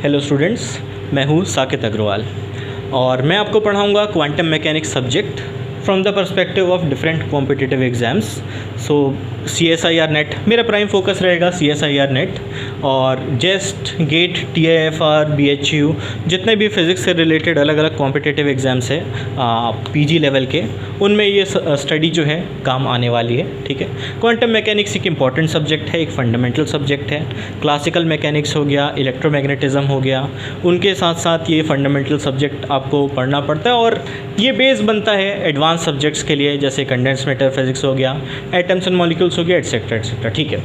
Hello students, मैं हूँ साकेत अग्रवाल और मैं आपको पढ़ाऊँगा quantum mechanics subject from the perspective of different competitive exams. So CSIR NET मेरा प्राइम फोकस रहेगा, CSIR नेट और जेस्ट, गेट, TIFR, BHU, जितने भी फिज़िक्स से रिलेटेड अलग अलग कॉम्पिटिटिव एग्ज़ाम्स है PG लेवल के, उनमें ये स्टडी जो है काम आने वाली है। ठीक है, क्वांटम मैकेनिक्स एक इम्पॉर्टेंट सब्जेक्ट है, एक फंडामेंटल सब्जेक्ट है। क्लासिकल मैकेनिक्स हो गया, इलेक्ट्रोमैग्नेटिज्म हो गया, उनके साथ साथ ये फंडामेंटल सब्जेक्ट आपको पढ़ना पड़ता है और ये बेस बनता है एडवांस सब्जेक्ट्स के लिए, जैसे कंडेंस मैटर फिज़िक्स हो गया, एटम्स एंड मॉलिक्यूल्स हो गया, एट्सेट्रा एट्सेट्रा। ठीक है,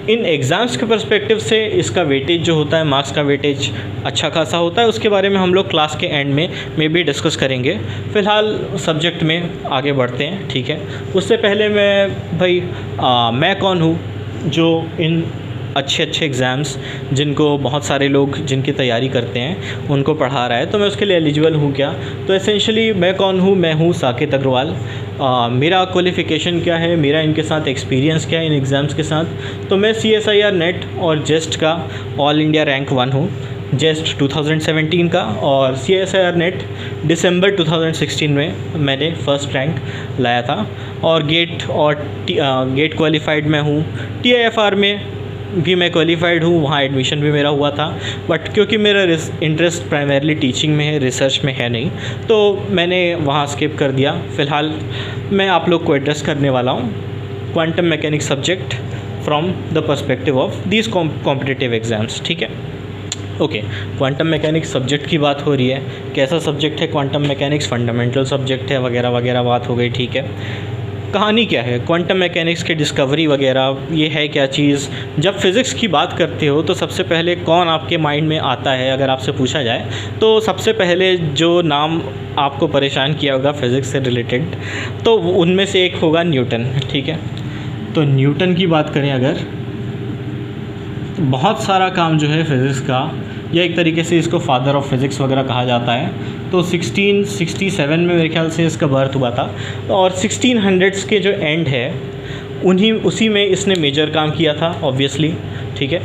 इन एग्ज़ाम्स के पर्सपेक्टिव से इसका वेटेज जो होता है, मार्क्स का वेटेज अच्छा खासा होता है। उसके बारे में हम लोग क्लास के एंड में भी डिस्कस करेंगे। फ़िलहाल सब्जेक्ट में आगे बढ़ते हैं। ठीक है, उससे पहले मैं कौन हूँ जो इन अच्छे एग्ज़ाम्स जिनको बहुत सारे लोग जिनकी तैयारी करते हैं उनको पढ़ा रहा है, तो मैं उसके लिए एलिजिबल हूँ क्या? तो एसेंशियली मैं कौन हूँ? मैं हूँ साकेत अग्रवाल। मेरा क्वालिफ़िकेशन क्या है, मेरा इनके साथ एक्सपीरियंस क्या है इन एग्ज़ाम्स के साथ? तो मैं CSIR नेट और जेस्ट का ऑल इंडिया रैंक 1 हूँ, जेस्ट 2017 का, और CSIR नेट दिसंबर 2016 में मैंने फ़र्स्ट रैंक लाया था। और गेट क्वालिफाइड मैं हूँ, TIFR में भी मैं क्वालिफाइड हूँ, वहाँ एडमिशन भी मेरा हुआ था, बट क्योंकि मेरा इंटरेस्ट प्राइमरीली टीचिंग में है, रिसर्च में है नहीं, तो मैंने वहाँ स्किप कर दिया। फ़िलहाल मैं आप लोग को एड्रेस करने वाला हूँ quantum mechanics subject from the perspective of these competitive exams. ठीक है, ओके। क्वांटम मैकेनिक्स सब्जेक्ट की बात हो रही है, कैसा सब्जेक्ट है क्वांटम मैकेनिक्स? फंडामेंटल सब्जेक्ट है, वगैरह वगैरह बात हो गई। ठीक है, कहानी क्या है क्वांटम मैकेनिक्स की डिस्कवरी वगैरह, ये है क्या चीज़? जब फिज़िक्स की बात करते हो तो सबसे पहले कौन आपके माइंड में आता है? अगर आपसे पूछा जाए तो सबसे पहले जो नाम आपको परेशान किया होगा फिज़िक्स से रिलेटेड, तो उनमें से एक होगा न्यूटन। ठीक है, तो न्यूटन की बात करें अगर, तो बहुत सारा काम जो है फिज़िक्स का, या एक तरीके से इसको फादर ऑफ फिज़िक्स वगैरह कहा जाता है। तो 1667 में मेरे ख्याल से इसका बर्थ हुआ था, और 1600s के जो एंड है उसी में इसने मेजर काम किया था ऑब्वियसली। ठीक है,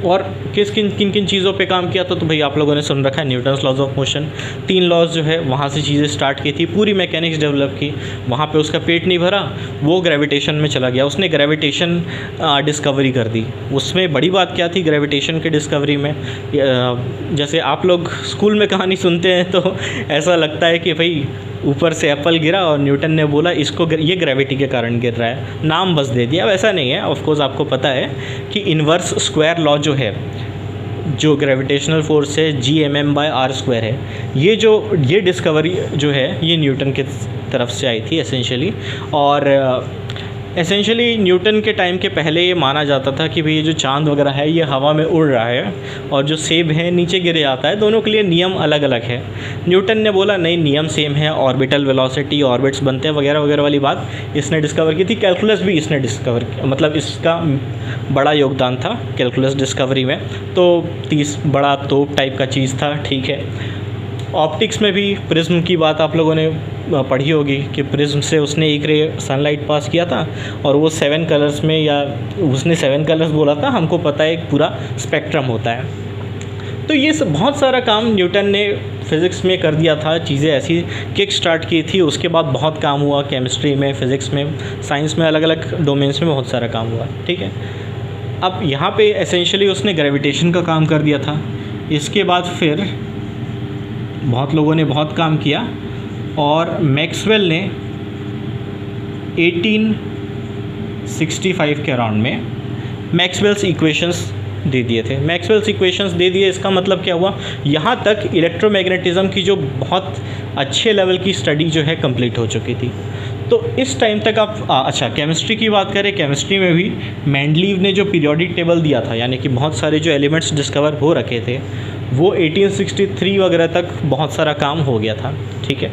और किन किन चीज़ों पे काम किया था? तो भाई आप लोगों ने सुन रखा है Newton's laws of motion, 3 laws जो है वहाँ से चीज़ें स्टार्ट की थी, पूरी मैकेनिक्स डेवलप की। वहाँ पे उसका पेट नहीं भरा, वो ग्रेविटेशन में चला गया, उसने ग्रेविटेशन डिस्कवरी कर दी। उसमें बड़ी बात क्या थी ग्रेविटेशन की डिस्कवरी में? जैसे आप लोग स्कूल में कहानी सुनते हैं तो ऐसा लगता है कि भाई ऊपर से एप्पल गिरा और न्यूटन ने बोला ये ग्रेविटी के कारण गिर रहा है, नाम बस दे दिया। वैसा नहीं है, ऑफ कोर्स आपको पता है कि इन्वर्स स्क्वायर लॉ जो है, जो ग्रेविटेशनल फोर्स है, Gmm/r² है, ये डिस्कवरी जो है ये न्यूटन की तरफ से आई थी एसेंशियली। और एसेंशियली न्यूटन के टाइम के पहले ये माना जाता था कि भाई ये जो चांद वगैरह है ये हवा में उड़ रहा है और जो सेब है नीचे गिर जाता है, दोनों के लिए नियम अलग अलग है। न्यूटन ने बोला नहीं, नियम सेम है, ऑर्बिटल वेलोसिटी, ऑर्बिट्स बनते हैं, वगैरह वगैरह वाली बात इसने डिस्कवर की थी। कैलकुलस भी इसने डिस्कवर किया, मतलब इसका बड़ा योगदान था कैलकुलस डिस्कवरी में। तो बड़ा तोप टाइप का चीज़ था। ठीक है, ऑप्टिक्स में भी प्रिज्म की बात आप लोगों ने पढ़ी होगी कि प्रिज्म से उसने एक रे सनलाइट पास किया था और वो 7 कलर्स में, या उसने 7 कलर्स बोला था, हमको पता है एक पूरा स्पेक्ट्रम होता है। तो ये बहुत सारा काम न्यूटन ने फिज़िक्स में कर दिया था, चीज़ें ऐसी किक स्टार्ट की थी। उसके बाद बहुत काम हुआ केमिस्ट्री में, फ़िज़िक्स में, साइंस में, अलग अलग डोमेन्स में बहुत सारा काम हुआ। ठीक है, अब यहाँ पे एसेंशियली उसने ग्रेविटेशन का काम कर दिया था। इसके बाद फिर बहुत लोगों ने बहुत काम किया और मैक्सवेल ने 1865 के अराउंड में मैक्सवेल्स इक्वेशंस दे दिए थे। मैक्सवेल्स इक्वेशंस दे दिए, इसका मतलब क्या हुआ? यहाँ तक इलेक्ट्रोमैग्नेटिज्म की जो बहुत अच्छे लेवल की स्टडी जो है कंप्लीट हो चुकी थी। तो इस टाइम तक आप अच्छा, केमिस्ट्री की बात करें, केमिस्ट्री में भी मेंडलीव ने जो पीरियोडिक टेबल दिया था, यानी कि बहुत सारे जो एलिमेंट्स डिस्कवर हो रखे थे, वो 1863 वगैरह तक बहुत सारा काम हो गया था। ठीक है,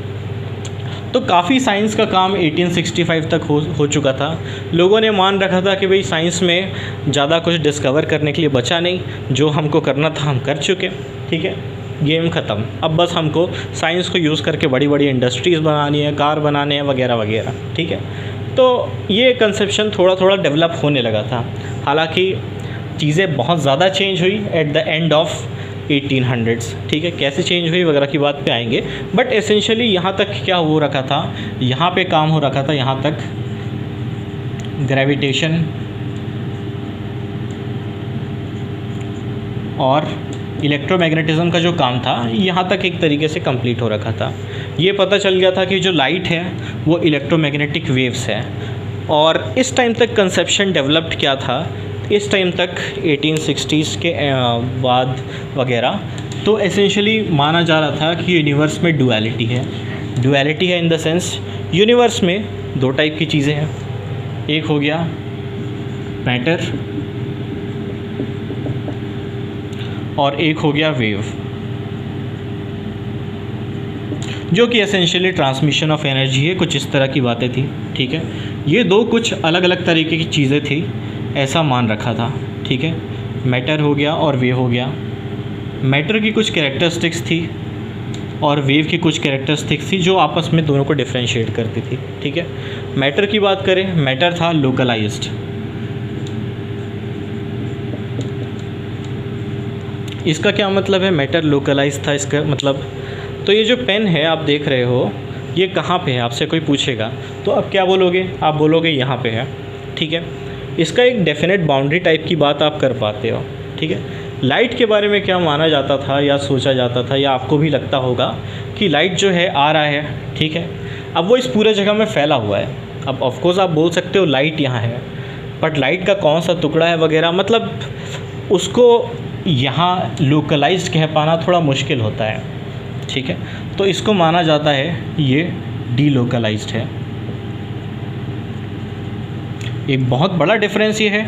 तो काफ़ी साइंस का काम 1865 तक हो चुका था। लोगों ने मान रखा था कि भाई साइंस में ज़्यादा कुछ डिस्कवर करने के लिए बचा नहीं, जो हमको करना था हम कर चुके। ठीक है, गेम ख़त्म, अब बस हमको साइंस को यूज़ करके बड़ी बड़ी इंडस्ट्रीज़ बनानी है, कार बनाने हैं, वगैरह वगैरह। ठीक है, तो ये कंसेप्शन थोड़ा थोड़ा डेवलप होने लगा था। हालांकि चीज़ें बहुत ज़्यादा चेंज हुई at the end of 1800s, ठीक है। कैसे चेंज हुई वगैरह की बात पे आएंगे, बट एसेंशियली यहाँ तक क्या हो रखा था, यहाँ पे काम हो रखा था, यहाँ तक ग्रेविटेशन और इलेक्ट्रोमैग्नेटिज्म का जो काम था यहाँ तक एक तरीके से कंप्लीट हो रखा था। ये पता चल गया था कि जो लाइट है वो इलेक्ट्रोमैग्नेटिक वेव्स है। और इस टाइम तक कंसेप्शन डेवलप्ड क्या था, इस टाइम तक 1860s के बाद वगैरह, तो एसेंशियली माना जा रहा था कि यूनिवर्स में डुअलिटी है। डुअलिटी है इन द सेंस यूनिवर्स में दो टाइप की चीज़ें हैं, एक हो गया मैटर और एक हो गया वेव, जो कि एसेंशियली ट्रांसमिशन ऑफ एनर्जी है। कुछ इस तरह की बातें थी, ठीक है। ये दो कुछ अलग अलग तरीके की चीज़ें थी, ऐसा मान रखा था, ठीक है। मैटर हो गया और वेव हो गया। मैटर की कुछ कैरेक्टरिस्टिक्स थी और वेव की कुछ कैरेक्टरिस्टिक्स थी जो आपस में दोनों को डिफरेंशिएट करती थी, ठीक है। मैटर की बात करें, मैटर था लोकलाइज्ड। इसका क्या मतलब है, मैटर लोकलाइज था, इसका मतलब, तो ये जो पेन है आप देख रहे हो ये कहाँ पे है, आपसे कोई पूछेगा तो अब क्या बोलोगे, आप बोलोगे यहाँ पे है, ठीक है। इसका एक डेफिनेट बाउंड्री टाइप की बात आप कर पाते हो, ठीक है। लाइट के बारे में क्या माना जाता था या सोचा जाता था, या आपको भी लगता होगा कि लाइट जो है आ रहा है, ठीक है, अब वो इस पूरे जगह में फैला हुआ है। अब ऑफकोर्स आप बोल सकते हो लाइट यहाँ है, बट लाइट का कौन सा टुकड़ा है वगैरह, मतलब उसको यहाँ लोकलाइज्ड कह पाना थोड़ा मुश्किल होता है, ठीक है। तो इसको माना जाता है ये डीलोकलाइज्ड है। एक बहुत बड़ा डिफरेंस ये है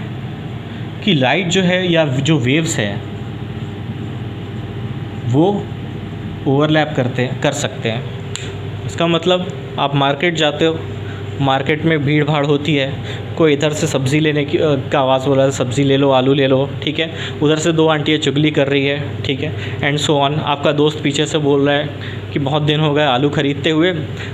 कि लाइट जो है या जो वेव्स है वो ओवरलैप कर सकते हैं। इसका मतलब आप मार्केट जाते हो, मार्केट में भीड़ भाड़ होती है, कोई इधर से सब्ज़ी लेने की का आवाज़ बोला है, सब्ज़ी ले लो, आलू ले लो, ठीक है। उधर से दो आंटियाँ चुगली कर रही है, ठीक है, एंड सो ऑन। आपका दोस्त पीछे से बोल रहा है कि बहुत दिन हो गए आलू ख़रीदते हुए,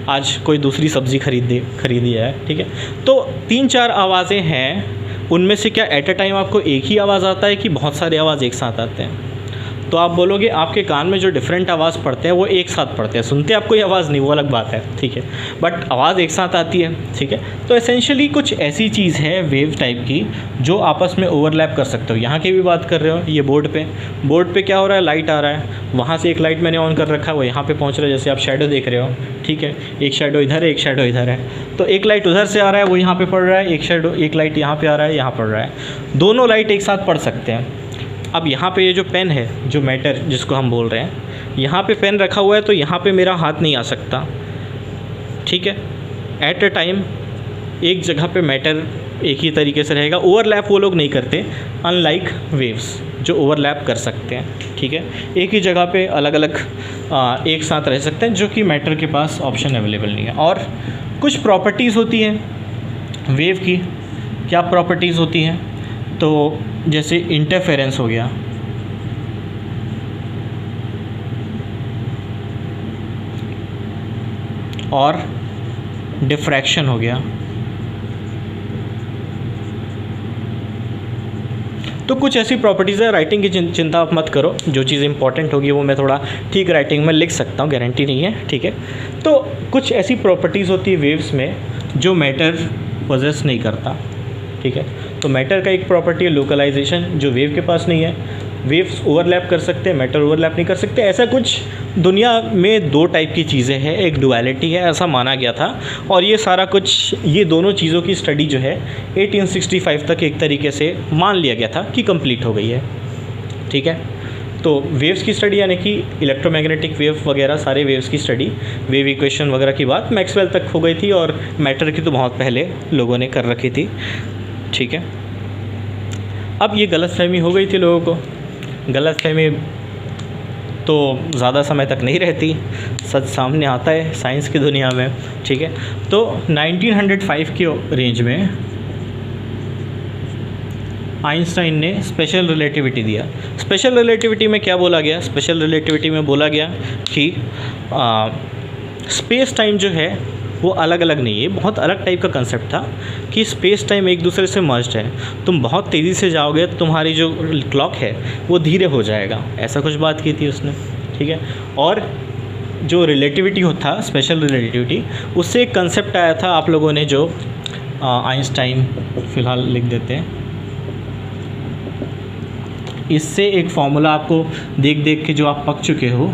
आज कोई दूसरी सब्ज़ी खरीदी है, ठीक है। तो 3-4 आवाज़ें हैं, उनमें से क्या एट अ टाइम आपको एक ही आवाज़ आता है कि बहुत सारे आवाज़ एक साथ आते हैं? तो आप बोलोगे आपके कान में जो डिफरेंट आवाज़ पड़ते हैं वो एक साथ पड़ते हैं, सुनते आप कोई आवाज़ नहीं, वो अलग बात है, ठीक है, बट आवाज़ एक साथ आती है, ठीक है। तो एसेंशियली कुछ ऐसी चीज़ है वेव टाइप की जो आपस में ओवरलैप कर सकते हो। यहाँ की भी बात कर रहे हो, ये बोर्ड पे क्या हो रहा है, लाइट आ रहा है, वहाँ से एक लाइट मैंने ऑन कर रखा है, वो यहाँ पर पहुँच रहा है, जैसे आप शेडो देख रहे हो, ठीक है, एक शेडो इधर है, एक शेडो इधर है, तो एक लाइट उधर से आ रहा है, वो यहाँ पर पड़ रहा है, एक लाइट यहाँ पर आ रहा है, यहाँ पड़ रहा है, दोनों लाइट एक साथ पड़ सकते हैं। अब यहाँ पे ये जो पेन है, जो मैटर जिसको हम बोल रहे हैं, यहाँ पे पेन रखा हुआ है तो यहाँ पे मेरा हाथ नहीं आ सकता, ठीक है। एट अ टाइम एक जगह पे मैटर एक ही तरीके से रहेगा, ओवरलैप वो लोग नहीं करते, अनलाइक वेव्स जो ओवरलैप कर सकते हैं, ठीक है। एक ही जगह पे अलग अलग एक साथ रह सकते हैं, जो कि मैटर के पास ऑप्शन अवेलेबल नहीं है। और कुछ प्रॉपर्टीज़ होती हैं वेव की। क्या प्रॉपर्टीज़ होती हैं? तो जैसे इंटरफेरेंस हो गया, और डिफ्रैक्शन हो गया। तो कुछ ऐसी प्रॉपर्टीज़ है, राइटिंग की चिंता आप मत करो, जो चीज़ इंपॉर्टेंट होगी वो मैं थोड़ा ठीक राइटिंग में लिख सकता हूँ, गारंटी नहीं है, ठीक है। तो कुछ ऐसी प्रॉपर्टीज़ होती है वेव्स में जो मैटर पोजेस नहीं करता, ठीक है। तो मैटर का एक प्रॉपर्टी है लोकलाइजेशन, जो वेव के पास नहीं है। वेव्स ओवरलैप कर सकते हैं, मैटर ओवरलैप नहीं कर सकते। ऐसा कुछ दुनिया में दो टाइप की चीज़ें हैं, एक डुअलिटी है, ऐसा माना गया था। और ये सारा कुछ, ये दोनों चीज़ों की स्टडी जो है 1865 तक एक तरीके से मान लिया गया था कि कंप्लीट हो गई है, ठीक है। तो वेव्स की स्टडी यानी कि इलेक्ट्रोमैग्नेटिक वेव वगैरह, सारे वेव्स की स्टडी, वेव इक्वेशन वगैरह की बात मैक्सवेल तक हो गई थी, और मैटर की तो बहुत पहले लोगों ने कर रखी थी, ठीक है। अब ये गलतफहमी हो गई थी लोगों को। गलतफहमी तो ज़्यादा समय तक नहीं रहती, सच सामने आता है साइंस की दुनिया में, ठीक है। तो 1905 के रेंज में आइंस्टाइन ने स्पेशल रिलेटिविटी दिया। स्पेशल रिलेटिविटी में क्या बोला गया? स्पेशल रिलेटिविटी में बोला गया कि स्पेस टाइम जो है वो अलग अलग नहीं है, बहुत अलग टाइप का कंसेप्ट था कि स्पेस टाइम एक दूसरे से मर्ज्ड है। तुम बहुत तेज़ी से जाओगे तो तुम्हारी जो क्लॉक है वो धीरे हो जाएगा, ऐसा कुछ बात की थी उसने, ठीक है। और जो रिलेटिविटी होता, स्पेशल रिलेटिविटी, उससे एक कंसेप्ट आया था आप लोगों ने, जो आइंस्टाइन फ़िलहाल लिख देते हैं, इससे एक फॉर्मूला आपको देख देख के जो आप पक चुके हो,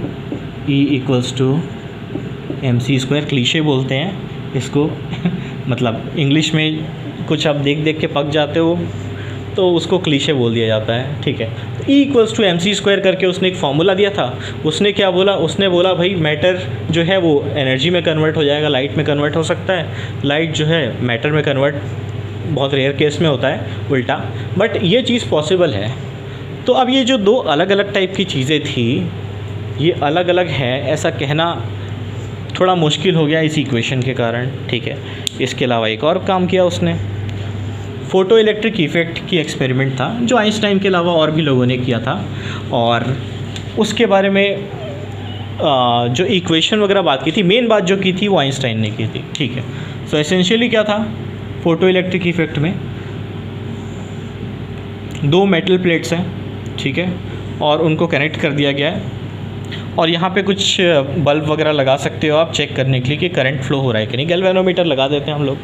E=mc², क्लीशे बोलते हैं इसको मतलब इंग्लिश में कुछ आप देख देख के पक जाते हो तो उसको क्लीशे बोल दिया जाता है, ठीक है। E=mc² करके उसने एक फार्मूला दिया था। उसने क्या बोला, उसने बोला भाई मैटर जो है वो एनर्जी में कन्वर्ट हो जाएगा, लाइट में कन्वर्ट हो सकता है, लाइट जो है मैटर में कन्वर्ट बहुत रेयर केस में होता है उल्टा, बट ये चीज़ पॉसिबल है। तो अब ये जो दो अलग अलग टाइप की चीज़ें थी, ये अलग अलग है ऐसा कहना थोड़ा मुश्किल हो गया इस इक्वेशन के कारण, ठीक है। इसके अलावा एक और काम किया उसने, फ़ोटो इलेक्ट्रिक इफ़ेक्ट की एक्सपेरिमेंट था जो आइंस्टाइन के अलावा और भी लोगों ने किया था, और उसके बारे में जो इक्वेशन वगैरह बात की थी, मेन बात जो की थी वो आइंस्टाइन ने की थी, ठीक है। सो एसेंशियली क्या था, फ़ोटो इलेक्ट्रिक इफ़ेक्ट में दो मेटल प्लेट्स हैं, ठीक है, और उनको कनेक्ट कर दिया गया है, और यहाँ पे कुछ बल्ब वगैरह लगा सकते हो आप चेक करने के लिए कि करंट फ्लो हो रहा है कि नहीं। गैल्वेनोमीटर लगा देते हैं हम लोग,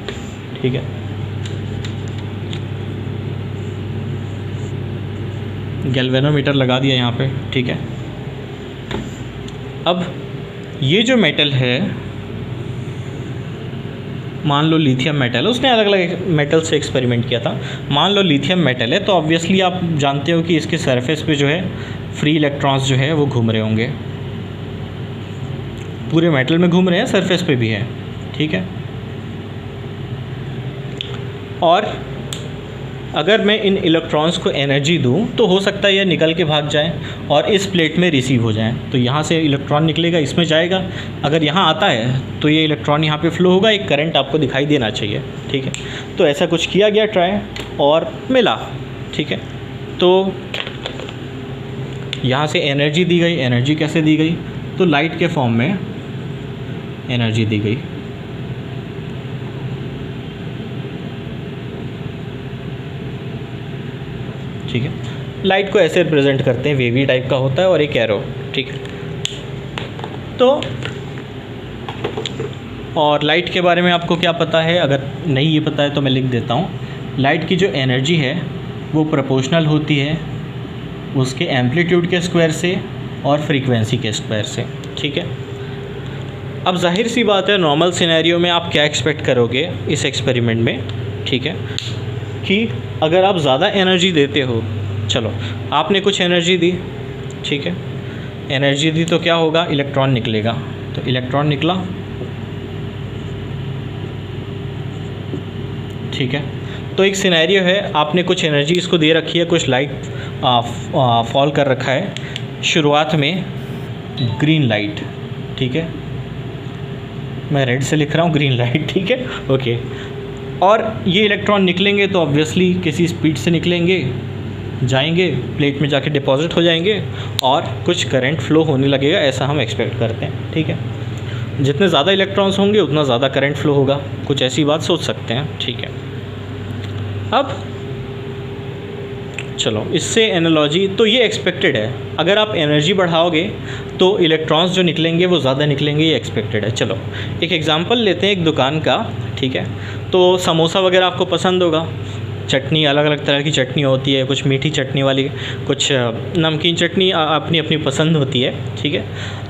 ठीक है। गैल्वेनोमीटर लगा दिया यहाँ पे, ठीक है। अब ये जो मेटल है, मान लो लिथियम मेटल है, उसने अलग अलग मेटल से एक्सपेरिमेंट किया था। मान लो लिथियम मेटल है तो ऑब्वियसली आप जानते हो कि इसके सरफेस पे जो है फ्री इलेक्ट्रॉन्स जो है वो घूम रहे होंगे, पूरे मेटल में घूम रहे हैं, सरफेस पे भी है, ठीक है। और अगर मैं इन इलेक्ट्रॉन्स को एनर्जी दूं तो हो सकता है ये निकल के भाग जाएं और इस प्लेट में रिसीव हो जाएं। तो यहाँ से इलेक्ट्रॉन निकलेगा, इसमें जाएगा, अगर यहाँ आता है तो ये इलेक्ट्रॉन यहाँ पे फ्लो होगा, एक करंट आपको दिखाई देना चाहिए, ठीक है। तो ऐसा कुछ किया गया ट्राई और मिला, ठीक है। तो यहाँ से एनर्जी दी गई, एनर्जी कैसे दी गई, तो लाइट के फॉर्म में एनर्जी दी गई, ठीक है। लाइट को ऐसे रिप्रेजेंट करते हैं, वेवी टाइप का होता है और एक एरो, ठीक है। तो और लाइट के बारे में आपको क्या पता है, अगर नहीं ये पता है तो मैं लिख देता हूँ। लाइट की जो एनर्जी है वो प्रोपोर्शनल होती है उसके एम्पलीट्यूड के स्क्वायर से और फ्रीक्वेंसी के स्क्वायर से, ठीक है। अब जाहिर सी बात है, नॉर्मल सिनेरियो में आप क्या एक्सपेक्ट करोगे इस एक्सपेरिमेंट में, ठीक है, कि अगर आप ज़्यादा एनर्जी देते हो, चलो आपने कुछ एनर्जी दी, ठीक है, एनर्जी दी तो क्या होगा, इलेक्ट्रॉन निकलेगा। तो इलेक्ट्रॉन निकला, ठीक है। तो एक सिनेरियो है, आपने कुछ एनर्जी इसको दे रखी है, कुछ लाइट फॉल कर रखा है, शुरुआत में ग्रीन लाइट, ठीक है, मैं रेड से लिख रहा हूँ, ग्रीन लाइट, ठीक है, ओके। और ये इलेक्ट्रॉन निकलेंगे तो ऑब्वियसली किसी स्पीड से निकलेंगे, जाएंगे प्लेट में जाके डिपॉजिट हो जाएंगे और कुछ करंट फ्लो होने लगेगा, ऐसा हम एक्सपेक्ट करते हैं, ठीक है। जितने ज़्यादा इलेक्ट्रॉन्स होंगे उतना ज़्यादा करंट फ्लो होगा, कुछ ऐसी बात सोच सकते हैं, ठीक है। अब चलो इससे एनालॉजी, तो ये एक्सपेक्टेड है, अगर आप एनर्जी बढ़ाओगे तो इलेक्ट्रॉन्स जो निकलेंगे वो ज़्यादा निकलेंगे, ये एक्सपेक्टेड है। चलो एक एग्जांपल लेते हैं एक दुकान का, ठीक है। तो समोसा वगैरह आपको पसंद होगा, चटनी अलग अलग तरह की चटनी होती है, कुछ मीठी चटनी वाली, कुछ नमकीन चटनी, अपनी अपनी पसंद होती है, ठीक है।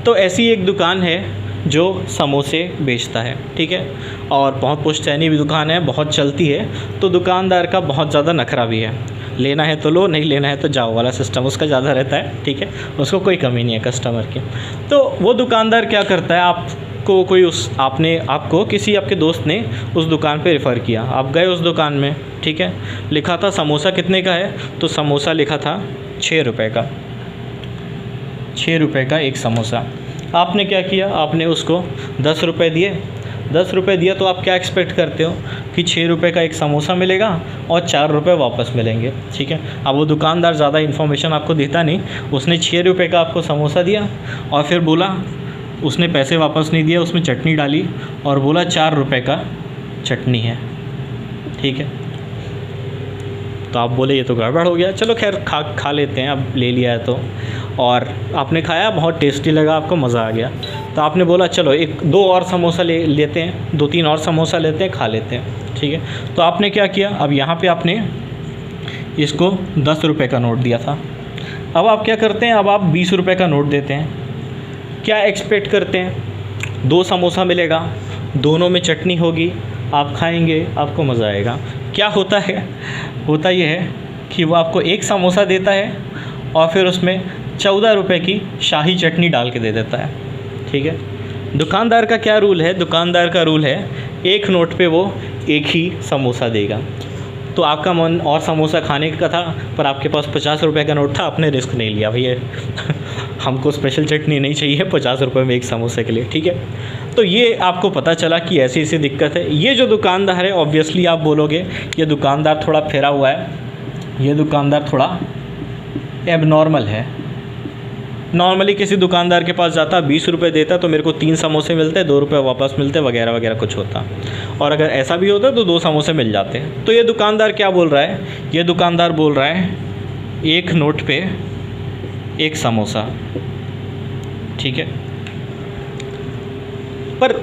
तो ऐसी एक दुकान है जो समोसे बेचता है, ठीक है, और बहुत पुश्तैनी भी दुकान है, बहुत चलती है। तो दुकानदार का बहुत ज़्यादा नखरा भी है, लेना है तो लो, नहीं लेना है तो जाओ वाला सिस्टम उसका ज़्यादा रहता है, ठीक है, उसको कोई कमी नहीं है कस्टमर की। तो वो दुकानदार क्या करता है, आपको कोई आपको किसी आपके दोस्त ने उस दुकान पे रेफ़र किया, आप गए उस दुकान में, ठीक है, लिखा था समोसा कितने का है, तो समोसा लिखा था 6 रुपये का, 6 रुपये का एक समोसा। आपने क्या किया, आपने उसको 10 रुपये दिए, 10 रुपये दिया तो आप क्या एक्सपेक्ट करते हो कि 6 रुपये का एक समोसा मिलेगा और 4 रुपये वापस मिलेंगे, ठीक है। अब वो दुकानदार ज़्यादा इन्फॉर्मेशन आपको देता नहीं, उसने 6 रुपये का आपको समोसा दिया और फिर बोला उसने पैसे वापस नहीं दिया, उसमें चटनी डाली और बोला 4 रुपए का चटनी है, ठीक है। तो आप बोले ये तो गड़बड़ हो गया, चलो खैर खा लेते हैं, अब ले लिया है तो। और आपने खाया, बहुत टेस्टी लगा, आपको मज़ा आ गया, तो आपने बोला चलो 1-2 और समोसा लेते हैं, 2-3 और समोसा लेते हैं, खा लेते हैं, ठीक है। तो आपने क्या किया, अब यहाँ पे आपने इसको 10 रुपये का नोट दिया था, अब आप क्या करते हैं, अब आप 20 रुपये का नोट देते हैं। क्या एक्सपेक्ट करते हैं, 2 समोसा मिलेगा, दोनों में चटनी होगी, आप खाएंगे, आपको मज़ा आएगा। क्या होता है, होता ये है कि वो आपको 1 समोसा देता है और फिर उसमें 14 रुपये की शाही चटनी डाल के दे देता है, ठीक है। दुकानदार का क्या रूल है, दुकानदार का रूल है 1 नोट पे वो 1 ही समोसा देगा। तो आपका मन और समोसा खाने का था, पर आपके पास 50 रुपये का नोट था, आपने रिस्क नहीं लिया, भैया हमको स्पेशल चटनी नहीं चाहिए 50 रुपये में 1 समोसे के लिए, ठीक है। तो ये आपको पता चला कि ऐसी ऐसी दिक्कत है। ये जो दुकानदार है, ऑब्वियसली आप बोलोगे ये दुकानदार थोड़ा फेरा हुआ है, ये दुकानदार थोड़ा एबनॉर्मल है। नॉर्मली किसी दुकानदार के पास जाता, 20 रुपये देता तो मेरे को 3 समोसे मिलते, 2 रुपये वापस मिलते, वगैरह वगैरह कुछ होता। और अगर ऐसा भी होता तो 2 समोसे मिल जाते। तो ये दुकानदार क्या बोल रहा है, ये दुकानदार बोल रहा है 1 नोट पे 1 समोसा, ठीक है। पर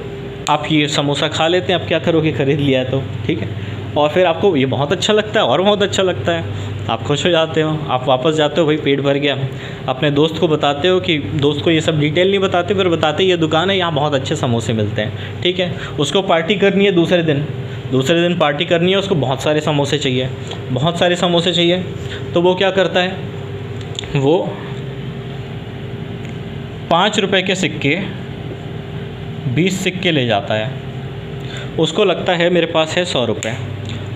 आप ये समोसा खा लेते हैं, आप क्या करोगे, ख़रीद लिया है तो, ठीक है। और फिर आपको ये बहुत अच्छा लगता है और बहुत अच्छा लगता है, आप खुश हो जाते हो, आप वापस जाते हो, भाई पेट भर गया। अपने दोस्त को बताते हो, कि दोस्त को ये सब डिटेल नहीं बताते, फिर बताते ये दुकान है, यहाँ बहुत अच्छे समोसे मिलते हैं, ठीक है। उसको पार्टी करनी है दूसरे दिन पार्टी करनी है, उसको बहुत सारे समोसे चाहिए, बहुत सारे समोसे चाहिए। तो वो क्या करता है, वो 5 रुपये के सिक्के 20 सिक्के ले जाता है। उसको लगता है मेरे पास है 100 रुपये।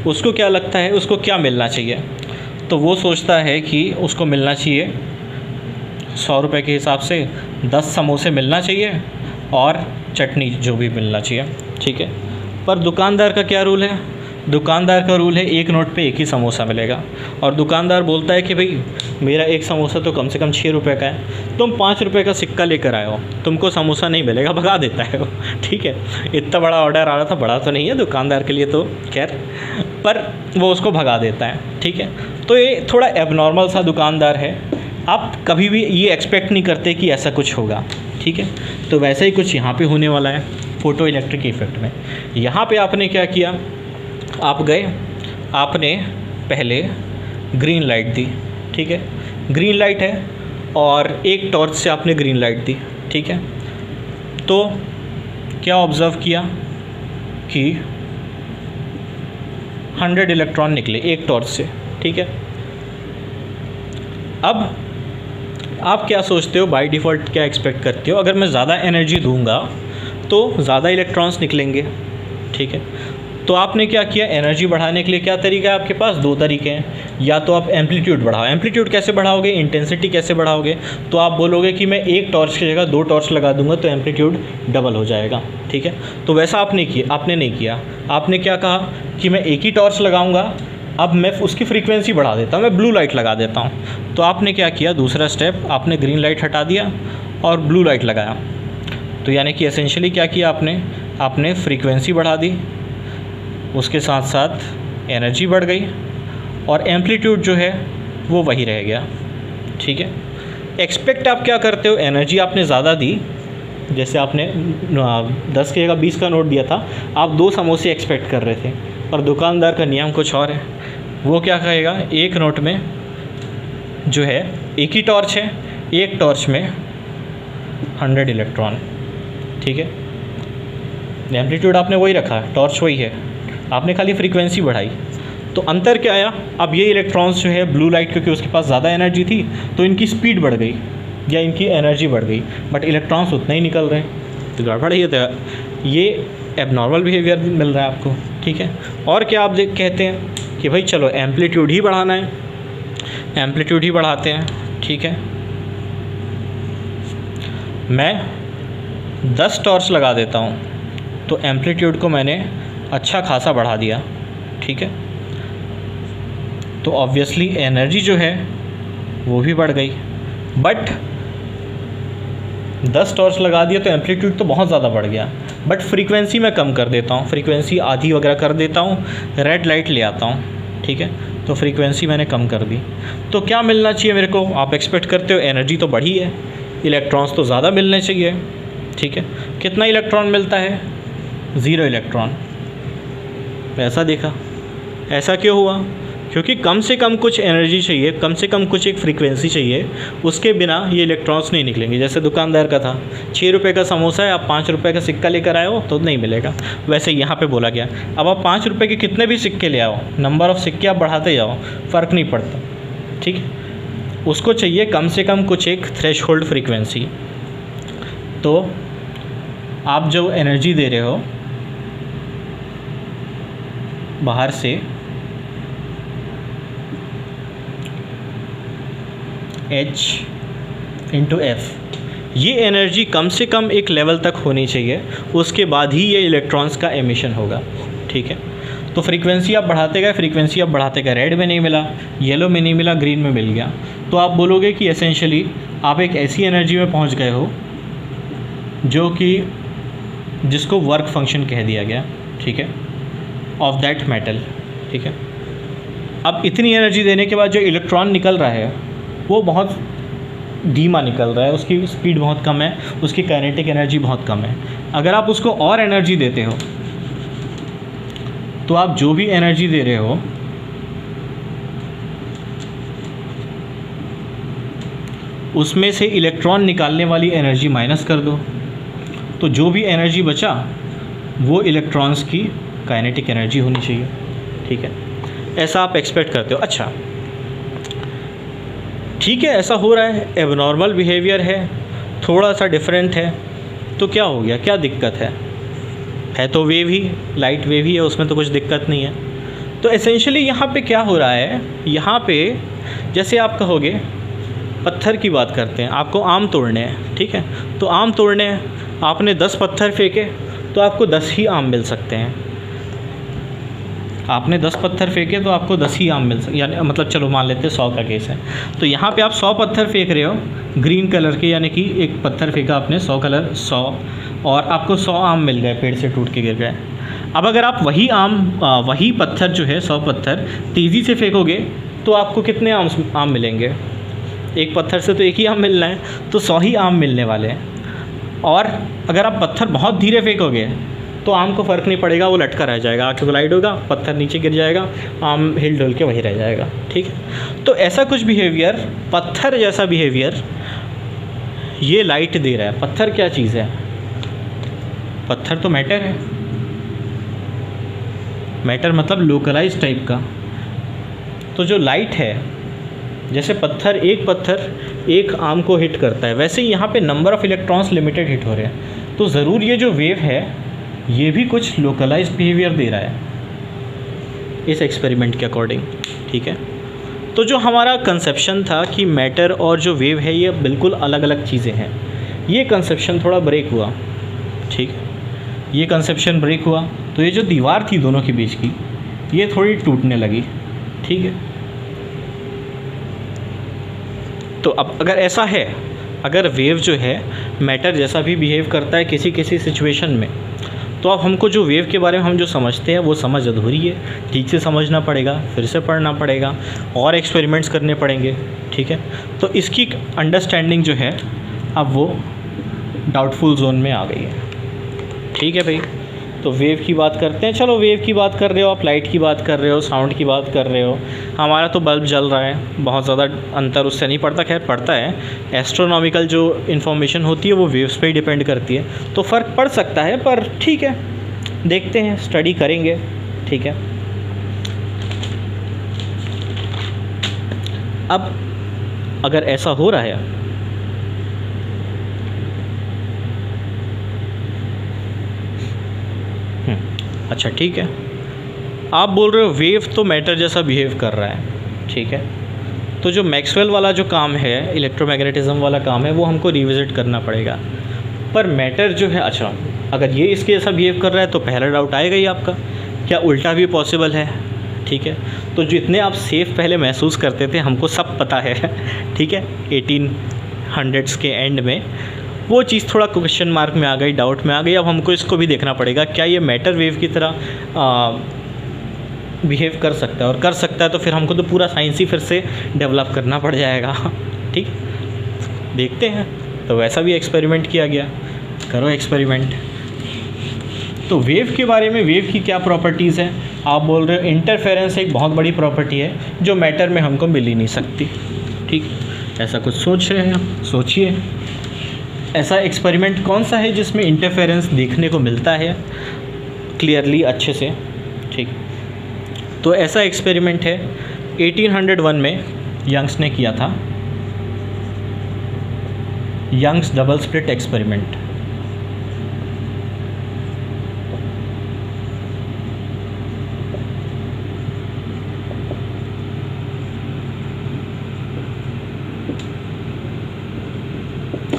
उसको क्या लगता है, उसको क्या मिलना चाहिए, तो वो सोचता है कि उसको मिलना चाहिए 100 रुपये के हिसाब से 10 समोसे मिलना चाहिए और चटनी जो भी मिलना चाहिए, ठीक है। पर दुकानदार का क्या रूल है, दुकानदार का रूल है 1 नोट पे 1 ही समोसा मिलेगा। और दुकानदार बोलता है कि भाई मेरा 1 समोसा तो कम से कम 6 रुपये का है, तुम 5 रुपये का सिक्का लेकर आए हो, तुमको समोसा नहीं मिलेगा, भगा देता है वो, ठीक है। इतना बड़ा ऑर्डर आ रहा था, बड़ा तो नहीं है दुकानदार के लिए तो खैर, पर वो उसको भगा देता है, ठीक है। तो ये थोड़ा एबनॉर्मल सा दुकानदार है, आप कभी भी ये एक्सपेक्ट नहीं करते कि ऐसा कुछ होगा, ठीक है। तो वैसे ही कुछ यहाँ पे होने वाला है फ़ोटो इलेक्ट्रिक इफ़ेक्ट में। यहाँ पे आपने क्या किया, आप गए, आपने पहले ग्रीन लाइट दी, ठीक है। ग्रीन लाइट है और एक टॉर्च से आपने ग्रीन लाइट दी, ठीक है। तो क्या ऑब्ज़र्व किया कि 100 इलेक्ट्रॉन निकले एक टॉर्च से, ठीक है। अब आप क्या सोचते हो, बाय डिफ़ॉल्ट क्या एक्सपेक्ट करते हो, अगर मैं ज़्यादा एनर्जी दूंगा तो ज़्यादा इलेक्ट्रॉन्स निकलेंगे, ठीक है। तो आपने क्या किया, एनर्जी बढ़ाने के लिए क्या तरीका है आपके पास, 2 तरीके हैं। या तो आप एम्पलीट्यूड बढ़ाओ, एम्पलीट्यूड कैसे बढ़ाओगे, इंटेंसिटी कैसे बढ़ाओगे, तो आप बोलोगे कि मैं 1 टॉर्च की जगह 2 टॉर्च लगा दूंगा तो एम्पलीट्यूड डबल हो जाएगा, ठीक है। तो वैसा आपने नहीं किया, आपने क्या कहा कि मैं 1 ही टॉर्च लगाऊंगा, अब मैं उसकी फ्रीक्वेंसी बढ़ा देता हूँ, मैं ब्लू लाइट लगा देता हूँ। तो आपने क्या किया, दूसरा स्टेप, आपने ग्रीन लाइट हटा दिया और ब्लू लाइट लगाया। तो यानी कि एसेंशियली क्या किया आपने फ्रीक्वेंसी बढ़ा दी, उसके साथ साथ एनर्जी बढ़ गई और एम्पलीट्यूड जो है वो वही रह गया, ठीक है। एक्सपेक्ट आप क्या करते हो, एनर्जी आपने ज़्यादा दी, जैसे आपने 10 की जगह 20 का नोट दिया था, आप 2 समोसे एक्सपेक्ट कर रहे थे, और दुकानदार का नियम कुछ और है। वो क्या कहेगा, 1 नोट में जो है 1 ही टॉर्च है, 1 टॉर्च में 100 इलेक्ट्रॉन, ठीक है। एम्पलीट्यूड आपने वही रखा, टॉर्च वही है, आपने खाली फ्रीक्वेंसी बढ़ाई। तो अंतर क्या आया, अब ये इलेक्ट्रॉन्स जो है ब्लू लाइट, क्योंकि उसके पास ज़्यादा एनर्जी थी तो इनकी स्पीड बढ़ गई या इनकी एनर्जी बढ़ गई, बट इलेक्ट्रॉन्स उतना ही निकल रहे हैं। तो गड़बड़ ये एबनॉर्मल बिहेवियर मिल रहा है आपको, ठीक है। और क्या आप कहते हैं कि भाई चलो एम्पलीट्यूड ही बढ़ाना है, एम्पलीट्यूड ही बढ़ाते हैं, ठीक है। मैं 10 टॉर्च लगा देता हूँ तो एम्पलीट्यूड को मैंने अच्छा खासा बढ़ा दिया, ठीक है। तो ऑब्वियसली एनर्जी जो है वो भी बढ़ गई, बट 10 टॉर्च लगा दिया तो एम्पलीट्यूड तो बहुत ज़्यादा बढ़ गया, बट फ्रीक्वेंसी मैं कम कर देता हूँ, फ्रीक्वेंसी आधी वगैरह कर देता हूँ, रेड लाइट ले आता हूँ, ठीक है। तो फ्रीक्वेंसी मैंने कम कर दी, तो क्या मिलना चाहिए मेरे को? आप एक्सपेक्ट करते हो एनर्जी तो बढ़ी है, इलेक्ट्रॉन्स तो ज़्यादा मिलने चाहिए, ठीक है। कितना इलेक्ट्रॉन मिलता है? 0 इलेक्ट्रॉन। ऐसा देखा, ऐसा क्यों हुआ? क्योंकि कम से कम कुछ एनर्जी चाहिए, कम से कम कुछ एक फ्रीक्वेंसी चाहिए, उसके बिना ये इलेक्ट्रॉन्स नहीं निकलेंगे। जैसे दुकानदार का था, 6 रुपये का समोसा है, आप 5 रुपये का सिक्का लेकर आए हो तो नहीं मिलेगा, वैसे यहाँ पे बोला गया। अब आप 5 रुपये के कितने भी सिक्के ले आओ, नंबर ऑफ़ सिक्के आप बढ़ाते जाओ, फ़र्क नहीं पड़ता, ठीक है। उसको चाहिए कम से कम कुछ एक थ्रेशहोल्ड फ्रीक्वेंसी। तो आप जो एनर्जी दे रहे हो बाहर से, H इंटू F, ये एनर्जी कम से कम एक लेवल तक होनी चाहिए, उसके बाद ही ये इलेक्ट्रॉन्स का एमिशन होगा, ठीक है। तो फ्रीक्वेंसी आप बढ़ाते गए, फ्रीक्वेंसी आप बढ़ाते गए, रेड में नहीं मिला, येलो में नहीं मिला, ग्रीन में मिल गया, तो आप बोलोगे कि एसेंशियली आप एक ऐसी एनर्जी में पहुंच गए हो जो कि जिसको वर्क फंक्शन कह दिया गया, ठीक है, ऑफ दैट मेटल, ठीक है। अब इतनी एनर्जी देने के बाद जो इलेक्ट्रॉन निकल रहा है वो बहुत धीमा निकल रहा है, उसकी स्पीड बहुत कम है, उसकी काइनेटिक एनर्जी बहुत कम है। अगर आप उसको और एनर्जी देते हो तो आप जो भी एनर्जी दे रहे हो उसमें से इलेक्ट्रॉन निकालने वाली एनर्जी माइनस कर दो, तो जो भी एनर्जी बचा वो इलेक्ट्रॉन्स की काइनेटिक एनर्जी होनी चाहिए, ठीक है। ऐसा आप एक्सपेक्ट करते हो। अच्छा ठीक है, ऐसा हो रहा है, एबनॉर्मल बिहेवियर है, थोड़ा सा डिफरेंट है, तो क्या हो गया, क्या दिक्कत है तो वेव ही, लाइट वेव ही है, उसमें तो कुछ दिक्कत नहीं है। तो एसेंशियली यहाँ पे क्या हो रहा है, यहाँ पे जैसे आप कहोगे पत्थर की बात करते हैं, आपको आम तोड़ने हैं, ठीक है, तो आम तोड़ने हैं, आपने 10 पत्थर फेंके तो आपको 10 ही आम मिल सकते हैं। आपने 10 पत्थर फेंके तो आपको 10 ही आम मिल सकते, यानी मतलब चलो मान लेते हैं 100 का केस है, तो यहाँ पे आप 100 पत्थर फेंक रहे हो ग्रीन कलर के, यानी कि एक पत्थर फेंका आपने 100 कलर 100, और आपको 100 आम मिल गए, पेड़ से टूट के गिर गए। अब अगर आप वही पत्थर जो है 100 पत्थर तेज़ी से फेंकोगे तो आपको कितने आम मिलेंगे? एक पत्थर से तो एक ही आम मिलना है, तो 100 ही आम मिलने वाले हैं। और अगर आप पत्थर बहुत धीरे फेंकोगे तो आम को फ़र्क नहीं पड़ेगा, वो लटका रह जाएगा, आके ग्लाइड होगा, पत्थर नीचे गिर जाएगा, आम हिल डुल के वहीं रह जाएगा, ठीक है। तो ऐसा कुछ बिहेवियर, पत्थर जैसा बिहेवियर ये लाइट दे रहा है। पत्थर क्या चीज़ है? पत्थर तो मैटर है, मैटर मतलब लोकलाइज टाइप का। तो जो लाइट है, जैसे एक पत्थर एक आम को हिट करता है, वैसे ही यहाँ पे number of electrons limited hit हो रहे हैं, तो ज़रूर ये जो वेव है ये भी कुछ लोकलाइज बिहेवियर दे रहा है इस एक्सपेरिमेंट के अकॉर्डिंग, ठीक है। तो जो हमारा कंसेप्शन था कि मैटर और जो वेव है ये बिल्कुल अलग अलग चीज़ें हैं, ये कंसेप्शन थोड़ा ब्रेक हुआ, ठीक है। ये कंसेप्शन ब्रेक हुआ तो ये जो दीवार थी दोनों के बीच की, ये थोड़ी टूटने लगी, ठीक है। तो अब अगर ऐसा है, अगर वेव जो है मैटर जैसा भी बिहेव करता है किसी किसी सिचुएशन में, तो अब हमको जो वेव के बारे में हम जो समझते हैं वो समझ अधूरी है, ठीक से समझना पड़ेगा, फिर से पढ़ना पड़ेगा और एक्सपेरिमेंट्स करने पड़ेंगे, ठीक है। तो इसकी अंडरस्टैंडिंग जो है अब वो डाउटफुल जोन में आ गई है, ठीक है भाई। तो वेव की बात करते हैं, चलो वेव की बात कर रहे हो आप, लाइट की बात कर रहे हो, साउंड की बात कर रहे हो, हमारा तो बल्ब जल रहा है, बहुत ज़्यादा अंतर उससे नहीं पड़ता, खैर पड़ता है। एस्ट्रोनॉमिकल जो इन्फॉर्मेशन होती है वो वेव्स पे ही डिपेंड करती है, तो फ़र्क पड़ सकता है, पर ठीक है, देखते हैं, स्टडी करेंगे, ठीक है। अब अगर ऐसा हो रहा है, अच्छा ठीक है, आप बोल रहे हो वेव तो मैटर जैसा बिहेव कर रहा है, ठीक है। तो जो मैक्सवेल वाला जो काम है, इलेक्ट्रोमैग्नेटिज्म वाला काम है, वो हमको रिविज़िट करना पड़ेगा। पर मैटर जो है, अच्छा अगर ये इसके जैसा बिहेव कर रहा है तो पहला डाउट आएगा ही आपका, क्या उल्टा भी पॉसिबल है, ठीक है। तो जितने आप सेफ़ पहले महसूस करते थे, हमको सब पता है, ठीक है, 1800s के एंड में वो चीज़ थोड़ा क्वेश्चन मार्क में आ गई, डाउट में आ गई। अब हमको इसको भी देखना पड़ेगा, क्या ये मैटर वेव की तरह बिहेव कर सकता है, और कर सकता है तो फिर हमको तो पूरा साइंस ही फिर से डेवलप करना पड़ जाएगा। ठीक, देखते हैं। तो वैसा भी एक्सपेरिमेंट किया गया, करो एक्सपेरिमेंट। तो वेव के बारे में, वेव की क्या प्रॉपर्टीज़ हैं? आप बोल रहे हो इंटरफेरेंस एक बहुत बड़ी प्रॉपर्टी है जो मैटर में हमको मिल ही नहीं सकती। ठीक, ऐसा कुछ सोच रहे हैं, सोचिए ऐसा एक्सपेरिमेंट कौन सा है जिसमें इंटरफेरेंस देखने को मिलता है क्लियरली, अच्छे से। ठीक, तो ऐसा एक्सपेरिमेंट है 1801 में यंग्स ने किया था, यंग्स डबल स्लिट एक्सपेरिमेंट।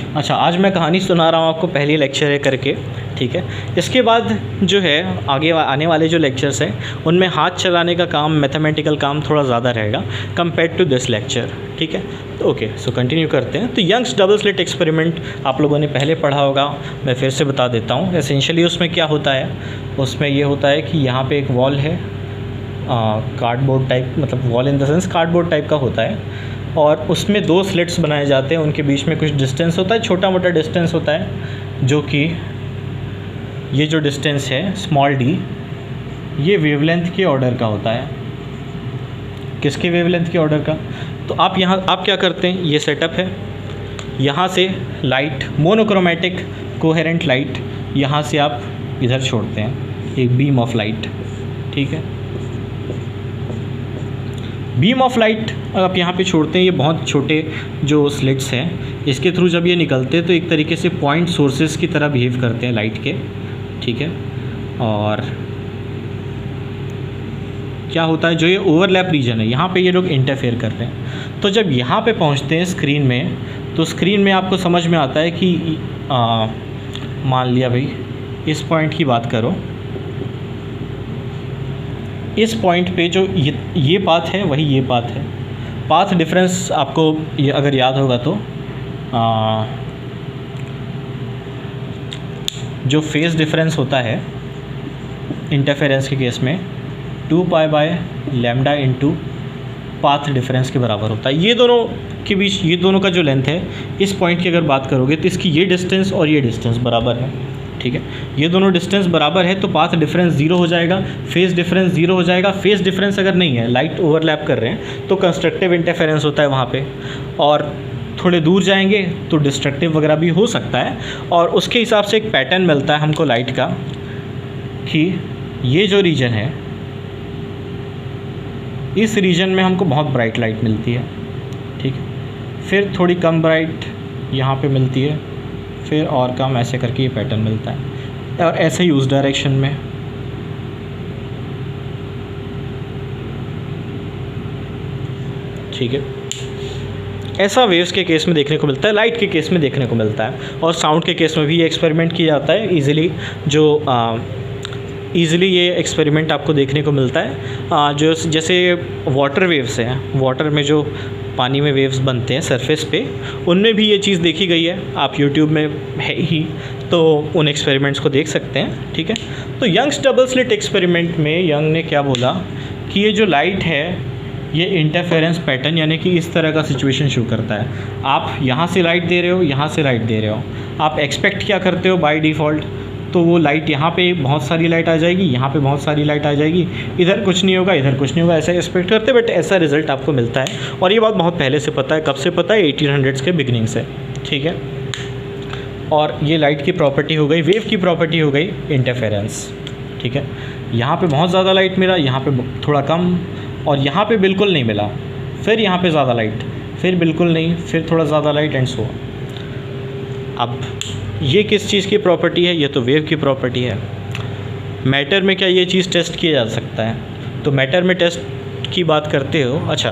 अच्छा, आज मैं कहानी सुना रहा हूँ आपको, पहली लेक्चर है करके। ठीक है, इसके बाद जो है आगे आने वाले जो लेक्चर्स हैं उनमें हाथ चलाने का काम, मैथमेटिकल काम थोड़ा ज़्यादा रहेगा कंपेयर टू दिस लेक्चर। ठीक है, तो ओके, सो कंटिन्यू करते हैं। तो यंग्स डबल स्लिट एक्सपेरिमेंट आप लोगों ने पहले पढ़ा होगा, मैं फिर से बता देता हूँ। एसेंशियली उसमें क्या होता है, उसमें ये होता है कि यहाँ पर एक वॉल है, कार्डबोर्ड टाइप, मतलब wall in the sense cardboard type का होता है, और उसमें दो स्लिट्स बनाए जाते हैं, उनके बीच में कुछ डिस्टेंस होता है, छोटा मोटा डिस्टेंस होता है, जो कि ये जो डिस्टेंस है स्मॉल d, ये वेवलेंथ के ऑर्डर का होता है। किसके वेवलेंथ के ऑर्डर का? तो आप यहाँ आप क्या करते हैं, ये सेटअप है, यहाँ से लाइट, मोनोक्रोमेटिक कोहेरेंट लाइट, यहाँ से आप इधर छोड़ते हैं एक बीम ऑफ लाइट। ठीक है, बीम ऑफ लाइट आप यहाँ पे छोड़ते हैं, ये बहुत छोटे जो स्लिट्स हैं, इसके थ्रू जब ये निकलते हैं तो एक तरीके से पॉइंट सोर्सेज की तरह बिहेव करते हैं लाइट के। ठीक है, और क्या होता है, जो ये ओवरलैप रीजन है यहाँ पे ये लोग इंटरफेयर कर रहे हैं। तो जब यहाँ पे पहुँचते हैं स्क्रीन में, तो स्क्रीन में आपको समझ में आता है कि मान लिया भाई इस पॉइंट की बात करो, इस पॉइंट पे जो ये पाथ है वही ये पाथ है। पाथ डिफरेंस आपको ये अगर याद होगा तो जो फेज़ डिफरेंस होता है इंटरफेरेंस के केस में 2 pi by lambda into path difference के बराबर होता है। ये दोनों के बीच, ये दोनों का जो लेंथ है, इस पॉइंट की अगर बात करोगे तो इसकी ये डिस्टेंस और ये डिस्टेंस बराबर है। ठीक है, ये दोनों डिस्टेंस बराबर है तो पाथ डिफरेंस 0 हो जाएगा, फेज़ डिफरेंस 0 हो जाएगा। फेज़ डिफरेंस अगर नहीं है, लाइट ओवरलैप कर रहे हैं, तो कंस्ट्रक्टिव इंटरफेरेंस होता है वहाँ पे, और थोड़े दूर जाएंगे तो डिस्ट्रक्टिव वगैरह भी हो सकता है। और उसके हिसाब से एक पैटर्न मिलता है हमको लाइट का, कि ये जो रीजन है, इस रीजन में हमको बहुत ब्राइट लाइट मिलती है। ठीक है, फिर थोड़ी कम ब्राइट यहाँ पे मिलती है, फिर और कम, ऐसे करके ये पैटर्न मिलता है, और ऐसे ही उस डायरेक्शन में। ठीक है, ऐसा वेव्स के केस में देखने को मिलता है, लाइट के केस में देखने को मिलता है, और साउंड के केस में भी ये एक्सपेरिमेंट किया जाता है ईज़िली। ईज़िली ये एक्सपेरिमेंट आपको देखने को मिलता है। जो जैसे वाटर वेव्स हैं, वाटर में जो पानी में वेव्स बनते हैं सरफेस पे, उनमें भी ये चीज़ देखी गई है। आप यूट्यूब में है ही, तो उन एक्सपेरिमेंट्स को देख सकते हैं। ठीक है, तो यंग्स डबल स्लिट एक्सपेरिमेंट में यंग ने क्या बोला कि ये जो लाइट है ये इंटरफेरेंस पैटर्न, यानी कि इस तरह का सिचुएशन शो करता है। आप यहाँ से लाइट दे रहे हो, यहाँ से लाइट दे रहे हो, आप एक्सपेक्ट क्या करते हो बाय डिफ़ॉल्ट, तो वो लाइट यहाँ पे बहुत सारी लाइट आ जाएगी, यहाँ पे बहुत सारी लाइट आ जाएगी, इधर कुछ नहीं होगा, इधर कुछ नहीं होगा, ऐसा एक्सपेक्ट करते, बट ऐसा रिज़ल्ट आपको मिलता है। और ये बात बहुत पहले से पता है, कब से पता है, 1800s के बिगनिंग से। ठीक है, और ये लाइट की प्रॉपर्टी हो गई, वेव की प्रॉपर्टी हो गई इंटरफेरेंस। ठीक है, यहाँ पे बहुत ज़्यादा लाइट मिला, यहाँ पे थोड़ा कम, और यहाँ पे बिल्कुल नहीं मिला, फिर यहाँ पे ज़्यादा लाइट, फिर बिल्कुल नहीं, फिर थोड़ा ज़्यादा लाइट, एंड सो। अब ये किस चीज़ की प्रॉपर्टी है? ये तो वेव की प्रॉपर्टी है। मैटर में क्या ये चीज़ टेस्ट किया जा सकता है? तो मैटर में टेस्ट की बात करते हो, अच्छा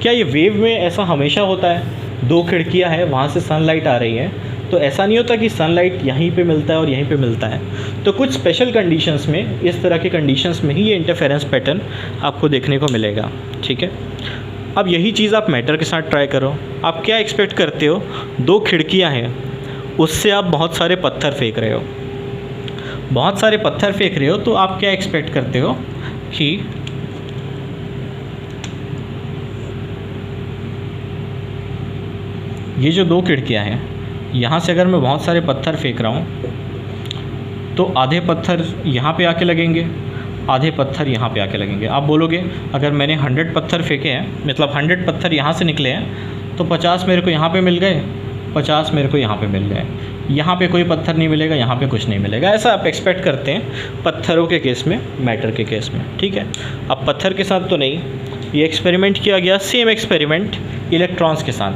क्या ये वेव में ऐसा हमेशा होता है? 2 खिड़कियाँ हैं, वहाँ से सनलाइट आ रही है, तो ऐसा नहीं होता कि सनलाइट यहीं पे मिलता है और यहीं पे मिलता है। तो कुछ स्पेशल कंडीशंस में, इस तरह के कंडीशंस में ही ये इंटरफेरेंस पैटर्न आपको देखने को मिलेगा। ठीक है, अब यही चीज़ आप मैटर के साथ ट्राई करो। आप क्या एक्सपेक्ट करते हो? 2 खिड़कियाँ हैं, उससे आप बहुत सारे पत्थर फेंक रहे हो, बहुत सारे पत्थर फेंक रहे हो, तो आप क्या एक्सपेक्ट करते हो कि ये जो दो खिड़कियां हैं, यहाँ से अगर मैं बहुत सारे पत्थर फेंक रहा हूँ तो आधे पत्थर यहाँ पे आके लगेंगे, आधे पत्थर यहाँ पे आके लगेंगे। आप बोलोगे अगर मैंने 100 पत्थर फेंके हैं, मतलब 100 पत्थर यहाँ से निकले हैं, तो 50 मेरे को यहाँ पे मिल गए, 50 मेरे को यहाँ पे मिल गए, यहाँ पे कोई पत्थर नहीं मिलेगा, यहाँ पे कुछ नहीं मिलेगा। ऐसा आप एक्सपेक्ट करते हैं पत्थरों के केस में, मैटर के केस में, ठीक है। अब पत्थर के साथ तो नहीं, ये एक्सपेरिमेंट किया गया, सेम एक्सपेरिमेंट इलेक्ट्रॉन्स के साथ।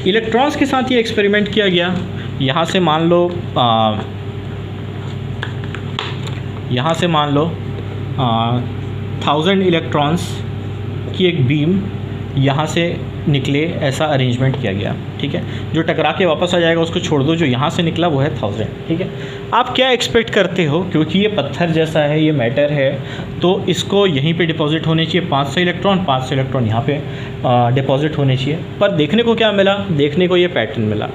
इलेक्ट्रॉन्स के साथ ये एक्सपेरिमेंट किया गया। यहाँ से मान लो 1000 इलेक्ट्रॉन्स की एक बीम यहाँ से निकले, ऐसा अरेंजमेंट किया गया, ठीक है। जो टकरा के वापस आ जाएगा उसको छोड़ दो, जो यहाँ से निकला वो है 1000, ठीक है। आप क्या एक्सपेक्ट करते हो, क्योंकि ये पत्थर जैसा है, ये मैटर है, तो इसको यहीं पे डिपॉजिट होने चाहिए 500 इलेक्ट्रॉन यहाँ पे डिपॉजिट होने चाहिए। पर देखने को क्या मिला, देखने को ये पैटर्न मिला।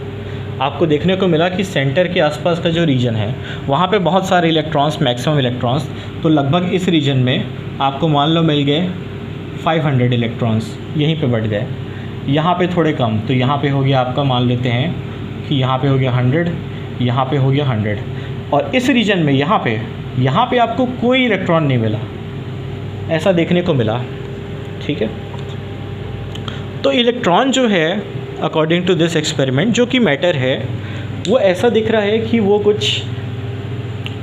आपको देखने को मिला कि सेंटर के आसपास का जो रीजन है वहाँ पे बहुत सारे इलेक्ट्रॉन्स, मैक्सिमम इलेक्ट्रॉन्स, तो लगभग इस रीजन में आपको मान लो मिल गए 500 इलेक्ट्रॉन्स, यहीं पे बढ़ गए। यहाँ पे थोड़े कम, तो यहाँ पे हो गया आपका, मान लेते हैं कि यहाँ पे हो गया 100, यहाँ पे हो गया 100, और इस रीजन में यहाँ पे आपको कोई इलेक्ट्रॉन नहीं मिला, ऐसा देखने को मिला, ठीक है। तो इलेक्ट्रॉन जो है अकॉर्डिंग टू दिस एक्सपेरिमेंट, जो कि मैटर है, वो ऐसा दिख रहा है कि वो कुछ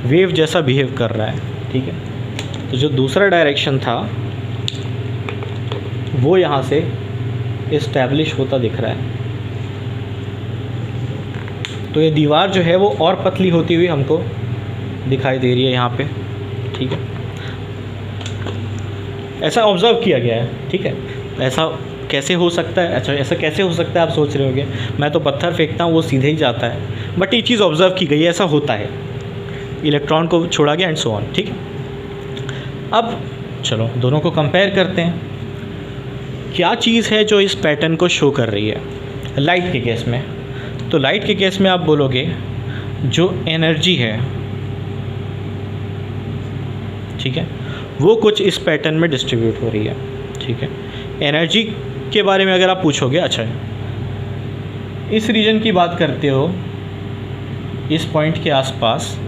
वेव जैसा बिहेव कर रहा है, ठीक है। तो जो दूसरा डायरेक्शन था वो यहाँ से इस्टेब्लिश होता दिख रहा है। तो ये दीवार जो है वो और पतली होती हुई हमको दिखाई दे रही है यहाँ पे, ठीक है। ऐसा ऑब्ज़र्व किया गया है, ठीक है। ऐसा कैसे हो सकता है, अच्छा ऐसा कैसे हो सकता है आप सोच रहे होंगे, मैं तो पत्थर फेंकता हूँ वो सीधे ही जाता है, बट ये चीज़ ऑब्ज़र्व की गई है, ऐसा होता है। इलेक्ट्रॉन को छोड़ा गया एंड सो ऑन, ठीक है। अब चलो दोनों को कंपेयर करते हैं, क्या चीज़ है जो इस पैटर्न को शो कर रही है। लाइट के केस में, तो लाइट के केस में आप बोलोगे जो एनर्जी है, ठीक है, वो कुछ इस पैटर्न में डिस्ट्रीब्यूट हो रही है, ठीक है। एनर्जी के बारे में अगर आप पूछोगे, अच्छा इस रीजन की बात करते हो, इस पॉइंट के आसपास,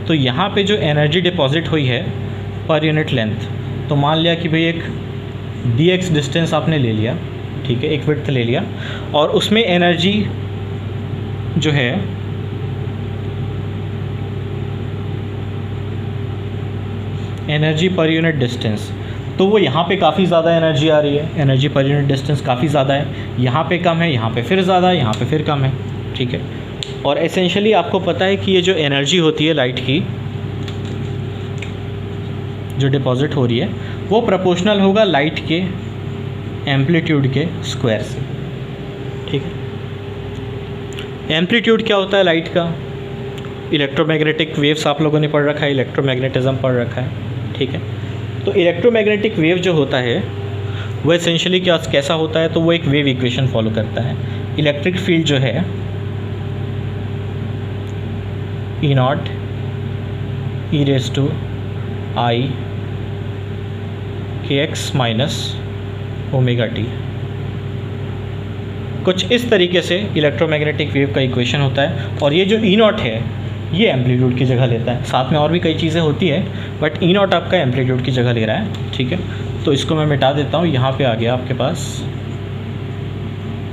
तो यहाँ पे जो एनर्जी डिपॉजिट हुई है पर यूनिट लेंथ, तो मान लिया कि भाई एक dx डिस्टेंस आपने ले लिया, ठीक है, एक विड्थ ले लिया, और उसमें एनर्जी जो है एनर्जी पर यूनिट डिस्टेंस, तो वो यहाँ पे काफ़ी ज़्यादा एनर्जी आ रही है, एनर्जी पर यूनिट डिस्टेंस काफ़ी ज़्यादा है, यहाँ पे कम है, यहाँ पे फिर ज़्यादा है, यहाँ पे फिर कम है, ठीक है। और एसेंशियली आपको पता है कि ये जो एनर्जी होती है लाइट की जो डिपॉजिट हो रही है, वो प्रोपोर्शनल होगा लाइट के एम्पलीट्यूड के स्क्वायर से, ठीक है। एम्पलीट्यूड क्या होता है लाइट का, इलेक्ट्रोमैग्नेटिक वेव्स आप लोगों ने पढ़ रखा है, इलेक्ट्रोमैग्नेटिज्म पढ़ रखा है, ठीक है। तो इलेक्ट्रोमैग्नेटिक वेव जो होता है वो एसेंशियली कैसा होता है, तो वो एक वेव इक्वेशन फॉलो करता है। इलेक्ट्रिक फील्ड जो है E0 e⁻⁷ kx minus omega T, कुछ इस तरीके से इलेक्ट्रोमैग्नेटिक वेव का इक्वेशन होता है। और ये जो E0 है ये एम्पलीट्यूड की जगह लेता है, साथ में और भी कई चीज़ें होती है, बट E0 आपका एम्पलीट्यूड की जगह ले रहा है, ठीक है। तो इसको मैं मिटा देता हूँ, यहाँ पे आ गया आपके पास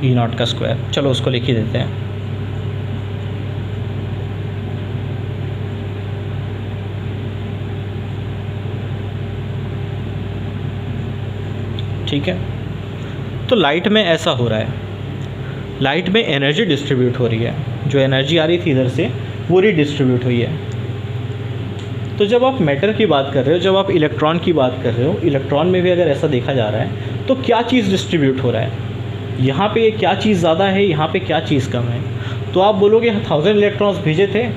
E0 का स्क्वायर, चलो उसको लिख ही देते हैं, ठीक है। तो लाइट में ऐसा हो रहा है, लाइट में एनर्जी डिस्ट्रीब्यूट हो रही है, जो एनर्जी आ रही थी इधर से वो रीडिस्ट्रीब्यूट हुई है। तो जब आप मैटर की बात कर रहे हो, जब आप इलेक्ट्रॉन की बात कर रहे हो, इलेक्ट्रॉन में भी अगर ऐसा देखा जा रहा है, तो क्या चीज़ डिस्ट्रीब्यूट हो रहा है, यहाँ पे क्या चीज़ ज़्यादा है, यहाँ पे क्या चीज़ कम है। तो आप बोलोगे 1000 इलेक्ट्रॉन्स भेजे थे,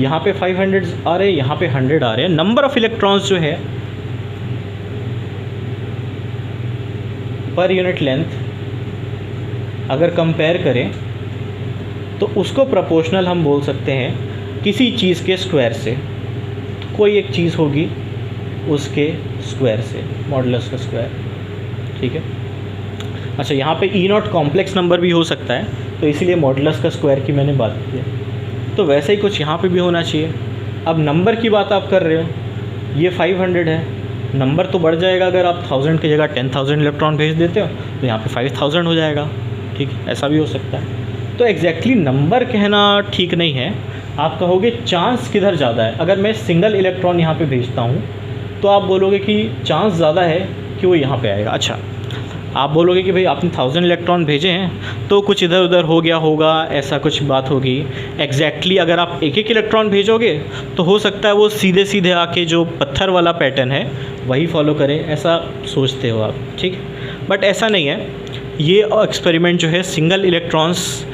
यहाँ पे 500 आ रहे हैं, यहाँ पे 100 आ रहे हैं। नंबर ऑफ़ इलेक्ट्रॉन्स जो है पर यूनिट लेंथ अगर कंपेयर करें तो उसको प्रोपोर्शनल हम बोल सकते हैं किसी चीज़ के स्क्वायर से। कोई एक चीज़ होगी उसके स्क्वायर से, मॉडुलस का स्क्वायर, ठीक है। अच्छा, यहाँ पे ई नॉट कॉम्प्लेक्स नंबर भी हो सकता है, तो इसीलिए मॉडुलस का स्क्वायर की मैंने बात की है। तो वैसे ही कुछ यहाँ पे भी होना चाहिए। अब नंबर की बात आप कर रहे हो, ये 500 है, नंबर तो बढ़ जाएगा अगर आप 1000 की जगह 10,000 इलेक्ट्रॉन भेज देते हो, तो यहाँ पे 5000 हो जाएगा, ठीक है, ऐसा भी हो सकता है। तो एग्जैक्टली नंबर कहना ठीक नहीं है। आप कहोगे चांस किधर ज़्यादा है। अगर मैं सिंगल इलेक्ट्रॉन यहाँ पे भेजता हूँ तो आप बोलोगे कि चांस ज़्यादा है कि वो यहाँ पे आएगा। अच्छा, आप बोलोगे कि भाई आपने 1000 इलेक्ट्रॉन भेजे हैं तो कुछ इधर उधर हो गया होगा, ऐसा कुछ बात होगी। एग्जैक्टली अगर आप एक एक इलेक्ट्रॉन भेजोगे तो हो सकता है वो सीधे सीधे आके जो पत्थर वाला पैटर्न है वही फॉलो करे, ऐसा सोचते हो आप, ठीक। बट ऐसा नहीं है। ये एक्सपेरिमेंट जो है सिंगल इलेक्ट्रॉन्स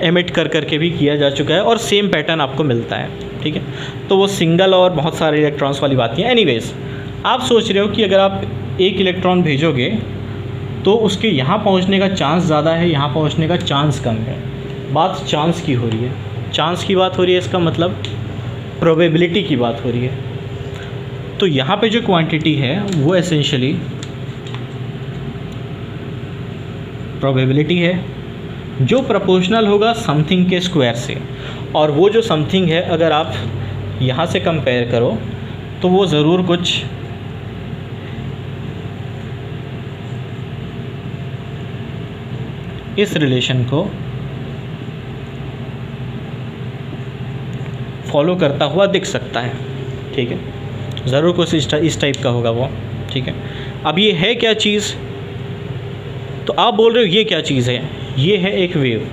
एमिट कर करके भी किया जा चुका है और सेम पैटर्न आपको मिलता है, ठीक है। तो वो सिंगल और बहुत सारे इलेक्ट्रॉन्स वाली बात नहीं है। एनीवेज, आप सोच रहे हो कि अगर आप एक इलेक्ट्रॉन भेजोगे तो उसके यहाँ पहुँचने का चांस ज़्यादा है, यहाँ पहुँचने का चांस कम है। बात चांस की हो रही है, चांस की बात हो रही है, इसका मतलब प्रोबेबिलिटी की बात हो रही है। तो यहाँ पे जो क्वांटिटी है वो एसेंशियली प्रोबेबिलिटी है, जो प्रोपोर्शनल होगा समथिंग के स्क्वायर से। और वो जो समथिंग है अगर आप यहाँ से कंपेयर करो तो वो ज़रूर कुछ इस रिलेशन को फॉलो करता हुआ दिख सकता है, ठीक है। ज़रूर कुछ इस टाइप का होगा वो, ठीक है। अब ये है क्या चीज़, तो आप बोल रहे हो ये क्या चीज़ है। ये है एक वेव।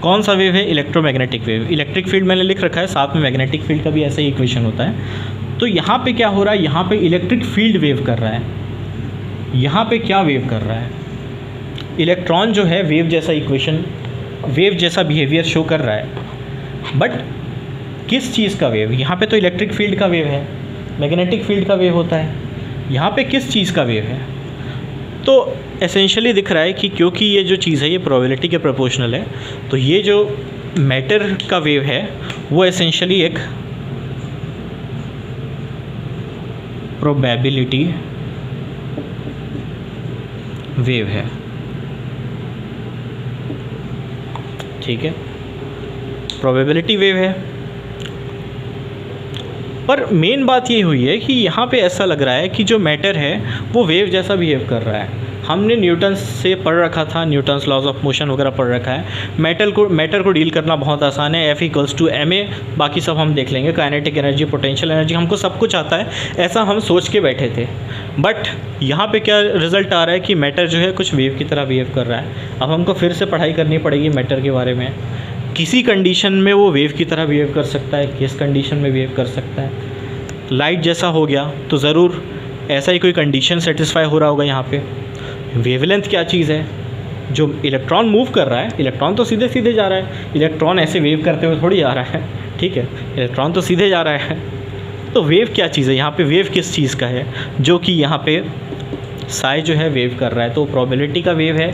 कौन सा वेव है? Electromagnetic wave. इलेक्ट्रिक फील्ड मैंने लिख रखा है, साथ में मैग्नेटिक फील्ड का भी ऐसा ही इक्वेशन होता है। तो यहाँ पे क्या हो रहा है, यहाँ पे इलेक्ट्रिक फील्ड वेव कर रहा है। यहाँ पे क्या वेव कर रहा है? इलेक्ट्रॉन जो है वेव जैसा इक्वेशन, वेव जैसा बिहेवियर शो कर रहा है। बट किस चीज़ का वेव? यहाँ पे तो इलेक्ट्रिक फील्ड का वेव है, मैग्नेटिक फील्ड का वेव होता है। यहाँ पे किस चीज़ का वेव है? तो एसेंशियली दिख रहा है कि क्योंकि ये जो चीज़ है ये प्रोबेबिलिटी के प्रोपोर्शनल है, तो ये जो मैटर का वेव है वो एसेंशियली एक प्रोबेबिलिटी वेव है, ठीक है, प्रोबेबिलिटी वेव है। पर मेन बात ये हुई है कि यहाँ पे ऐसा लग रहा है कि जो मैटर है वो वेव जैसा बिहेव कर रहा है। हमने न्यूटन्स से पढ़ रखा था, न्यूटन्स लॉज ऑफ मोशन वगैरह पढ़ रखा है। मैटर को डील करना बहुत आसान है, F=ma, बाकी सब हम देख लेंगे, काइनेटिक एनर्जी, पोटेंशियल एनर्जी, हमको सब कुछ आता है, ऐसा हम सोच के बैठे थे। बट यहाँ पे क्या रिज़ल्ट आ रहा है कि मैटर जो है कुछ वेव की तरह बिहेव कर रहा है। अब हमको फिर से पढ़ाई करनी पड़ेगी मैटर के बारे में। किसी कंडीशन में वो वेव की तरह बिहेव कर सकता है, किस कंडीशन में बिहेव कर सकता है। लाइट जैसा हो गया तो ज़रूर ऐसा ही कोई कंडीशन सेटिस्फाई हो रहा होगा यहाँ पे। वेवलेंथ क्या चीज़ है? जो इलेक्ट्रॉन मूव कर रहा है, इलेक्ट्रॉन तो सीधे सीधे जा रहा है, इलेक्ट्रॉन ऐसे वेव करते हुए थोड़ी जा रहा है, ठीक है, इलेक्ट्रॉन तो सीधे जा रहा है। तो वेव क्या चीज़ है? यहाँ पे वेव किस चीज़ का है? जो कि यहाँ पे साई जो है वेव कर रहा है, तो प्रोबेबिलिटी का वेव है।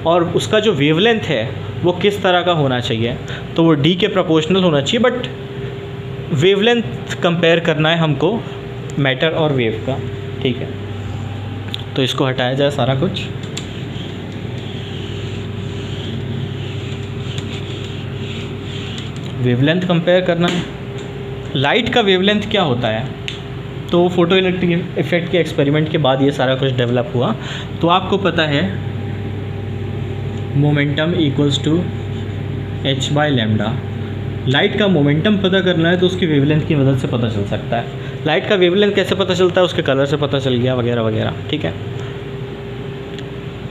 और उसका जो वेवलेंथ है वो किस तरह का होना चाहिए? तो वो डी के प्रोपोर्शनल होना चाहिए। बट वेवलेंथ कंपेयर करना है हमको मैटर और वेव का, ठीक है। तो इसको हटाया जाए सारा कुछ। वेवलेंथ कंपेयर करना है। लाइट का वेवलेंथ क्या होता है? तो फोटो इलेक्ट्रिक इफेक्ट के एक्सपेरिमेंट के बाद ये सारा कुछ डेवलप हुआ। तो आपको पता है momentum equals to h/λ। Light का मोमेंटम पता करना है तो उसकी वेवलेंथ की मदद से पता चल सकता है। लाइट का वेवलेंथ कैसे पता चलता है? उसके कलर से पता चल गया, वगैरह वगैरह, ठीक है।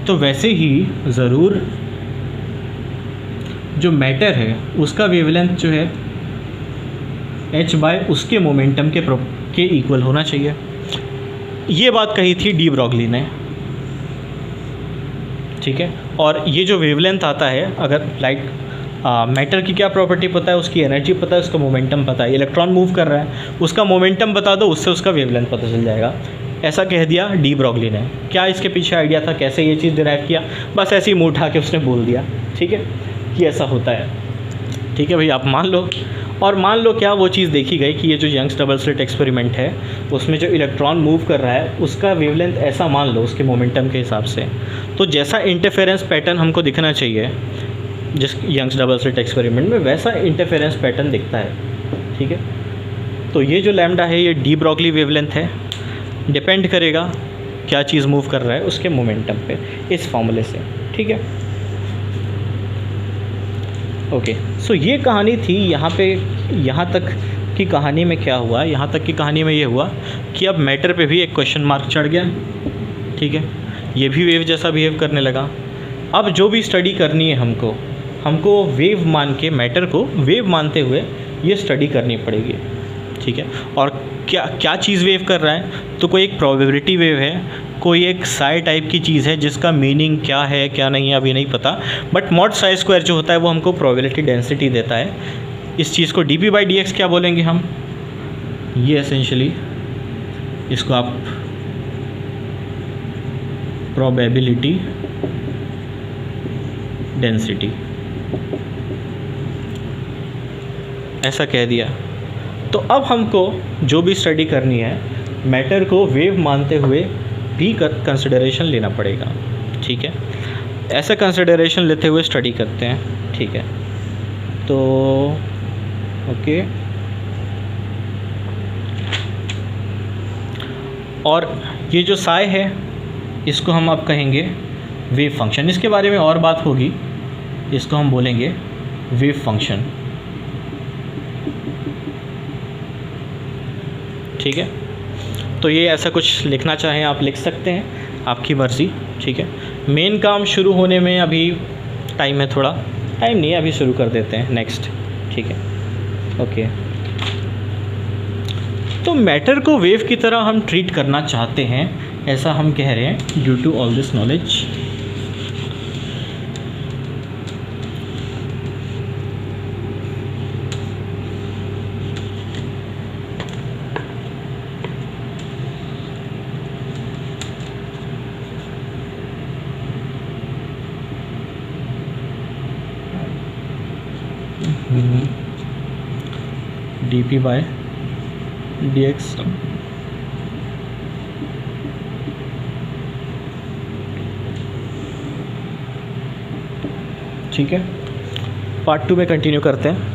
तो वैसे ही ज़रूर जो मैटर है उसका वेवलेंथ जो है h/ उसके मोमेंटम के इक्वल होना चाहिए। ये बात कही थी डी ब्रॉगली ने, ठीक है। और ये जो वेवलेंथ आता है, अगर लाइट मैटर की क्या प्रॉपर्टी पता है, उसकी एनर्जी पता है, उसका मोमेंटम पता है। इलेक्ट्रॉन मूव कर रहा है, उसका मोमेंटम बता दो, उससे उसका वेवलेंथ पता चल जाएगा। ऐसा कह दिया डी ब्रॉगली ने। क्या इसके पीछे आइडिया था, कैसे ये चीज़ डिराइव किया? बस ऐसे ही मुँह उठा के उसने बोल दिया, ठीक है। कि ऐसा होता है। ठीक है भाई, आप मान लो, और मान लो क्या वो चीज़ देखी गई कि ये जो यंग्स डबल स्लिट एक्सपेरिमेंट है उसमें जो इलेक्ट्रॉन मूव कर रहा है उसका वेवलेंथ ऐसा मान लो उसके मोमेंटम के हिसाब से, तो जैसा इंटरफेरेंस पैटर्न हमको दिखना चाहिए जिस यंग्स डबल स्लिट एक्सपेरिमेंट में, वैसा इंटरफेरेंस पैटर्न दिखता है। ठीक है, तो ये जो लैम्डा है ये डी ब्रॉगली वेवलेंथ है, डिपेंड करेगा क्या चीज़ मूव कर रहा है उसके मोमेंटम पे, इस फॉर्मूले से। ठीक है, ओके। सो ये कहानी थी यहाँ पे। यहाँ तक की कहानी में क्या हुआ, यहाँ तक की कहानी में ये हुआ कि अब मैटर पे भी एक क्वेश्चन मार्क चढ़ गया। ठीक है, ये भी वेव जैसा बिहेव करने लगा। अब जो भी स्टडी करनी है हमको वेव मान के, मैटर को वेव मानते हुए ये स्टडी करनी पड़ेगी। ठीक है, और क्या चीज़ वेव कर रहा है, तो कोई एक प्रोबेबिलिटी वेव है, कोई एक साई टाइप की चीज़ है जिसका मीनिंग क्या है क्या नहीं है अभी नहीं पता, बट मॉड साई स्क्वायर जो होता है वो हमको प्रोबेबिलिटी डेंसिटी देता है। इस चीज़ को dp/dx क्या बोलेंगे हम, ये एसेंशियली इसको आप प्रोबेबिलिटी डेंसिटी ऐसा कह दिया। तो अब हमको जो भी स्टडी करनी है मैटर को वेव मानते हुए भी कंसिडरेशन लेना पड़ेगा। ठीक है, ऐसा कंसिडरेशन लेते हुए स्टडी करते हैं। ठीक है, तो ओके, और ये जो साई है इसको हम अब कहेंगे वेव फंक्शन। इसके बारे में और बात होगी, इसको हम बोलेंगे वेव फंक्शन। ठीक है, तो ये ऐसा कुछ लिखना चाहें आप लिख सकते हैं, आपकी मर्ज़ी। ठीक है, मेन काम शुरू होने में अभी टाइम है, थोड़ा टाइम नहीं है, अभी शुरू कर देते हैं नेक्स्ट। ठीक है, ओके। तो मैटर को वेव की तरह हम ट्रीट करना चाहते हैं, ऐसा हम कह रहे हैं due to all this knowledge. dp/dx ठीक है, पार्ट 2 में कंटिन्यू करते हैं।